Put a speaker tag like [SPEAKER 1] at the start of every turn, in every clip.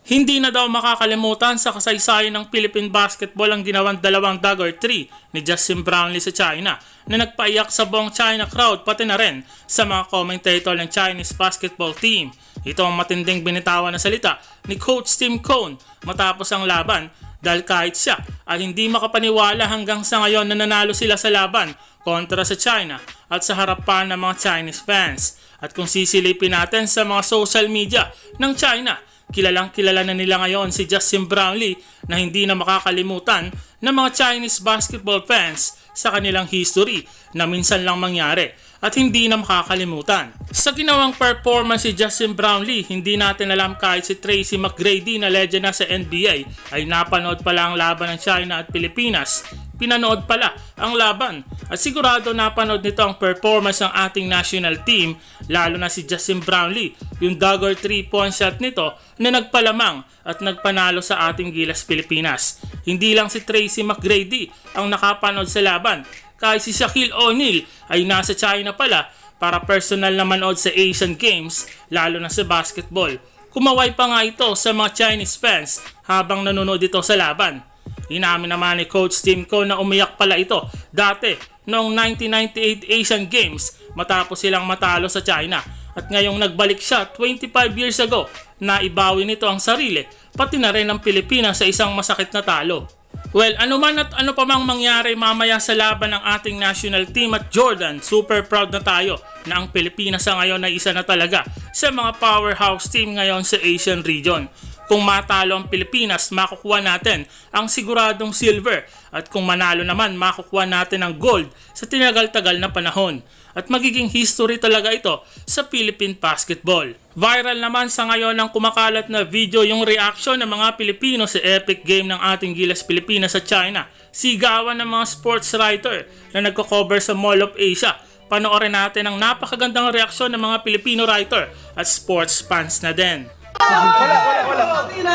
[SPEAKER 1] Hindi na daw makakalimutan sa kasaysayan ng Philippine basketball ang ginawang dalawang dagger 3 ni Justin Brownlee sa China na nagpaiyak sa buong China crowd pati na rin sa mga commentator ng Chinese basketball team. Ito ang matinding binitawan na salita ni Coach Tim Cone matapos ang laban dahil kahit siya ay hindi makapaniwala hanggang sa ngayon na nanalo sila sa laban kontra sa China at sa harapan ng mga Chinese fans. At kung sisilipin natin sa mga social media ng China, kilalang kilala na nila ngayon si Justin Brownlee na hindi na makakalimutan ng mga Chinese basketball fans sa kanilang history na minsan lang mangyari at hindi na makakalimutan. Sa ginawang performance si Justin Brownlee, hindi natin alam kahit si Tracy McGrady na legend na sa NBA ay napanood pala ang laban ng China at Pilipinas. Pinanood pala ang laban at sigurado napanood nito ang performance ng ating national team, lalo na si Justin Brownlee, yung dagger 3-point shot nito na nagpalamang at nagpanalo sa ating Gilas Pilipinas. Hindi lang si Tracy McGrady ang nakapanood sa laban, kahit si Shaquille O'Neal ay nasa China pala para personal na manood sa Asian Games, lalo na sa basketball. Kumaway pa nga ito sa mga Chinese fans habang nanonood ito sa laban. Inamin naman ni Coach Tim Cone na umiyak pala ito dati noong 1998 Asian Games matapos silang matalo sa China. At ngayong nagbalik siya 25 years ago na ibawi nito ang sarili pati na rin ang Pilipinas sa isang masakit na talo. Well, ano man at ano pa mang mangyari mamaya sa laban ng ating national team at Jordan, super proud na tayo na ang Pilipinas sa ngayon ay isa na talaga sa mga powerhouse team ngayon sa Asian region. Kung matalo ang Pilipinas, makukuha natin ang siguradong silver at kung manalo naman, makukuha natin ang gold sa tinagal-tagal na panahon. At magiging history talaga ito sa Philippine basketball. Viral naman sa ngayon ang kumakalat na video yung reaction ng mga Pilipino sa epic game ng ating Gilas Pilipinas sa China. Sigawan ng mga sports writer na nagko-cover sa Mall of Asia. Panoorin natin ang napakagandang reaksyon ng mga Filipino writer at sports fans na din.
[SPEAKER 2] Wala.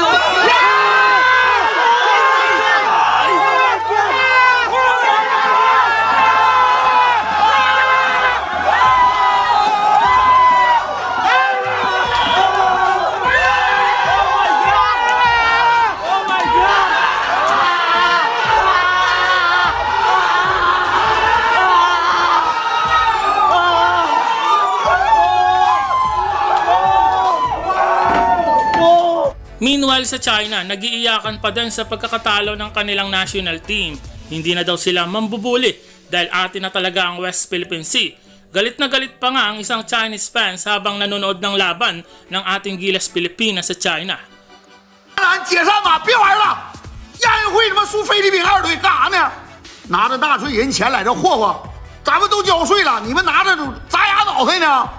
[SPEAKER 1] Meanwhile sa China, nagiiyakan pa din sa pagkakatalo ng kanilang national team. Hindi na daw sila mambubuli dahil atin na talaga ang West Philippine Sea. Galit na galit pa nga ang isang Chinese fans habang nanonood ng laban ng ating Gilas Pilipinas sa China.
[SPEAKER 2] 解散吧，别玩了！亚运会他妈输菲律宾2队干啥呢？拿着纳税人钱来这霍霍，咱们都交税了，你们拿着砸牙脑袋呢？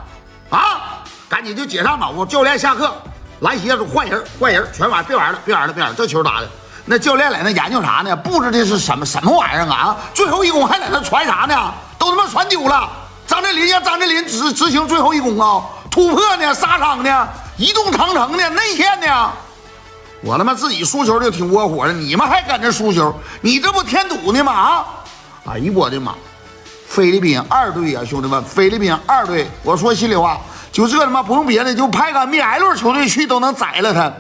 [SPEAKER 2] 啊！赶紧就解散吧！我教练下课。 篮协换人，全完，别玩了，这球打的，那教练在那研究啥呢？布置的是什么玩意儿啊？最后一攻还在那传啥呢？都他妈传丢了。张镇麟让张镇麟执行最后一攻啊，突破呢，杀伤呢，移动长城呢，内线呢。我他妈自己输球就挺窝火的，你们还搁这输球，你这不添堵呢吗？啊！哎呦我的妈！菲律宾2队啊，兄弟们，菲律宾2队，我说心里话。 就这他妈不用别的，就派个密埃伦球队去都能宰了他。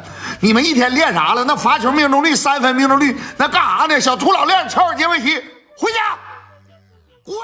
[SPEAKER 2] 你们一天练啥了？那罚球命中率、3分命中率，那干啥呢？小秃老练，超尔杰维奇，回家，滚！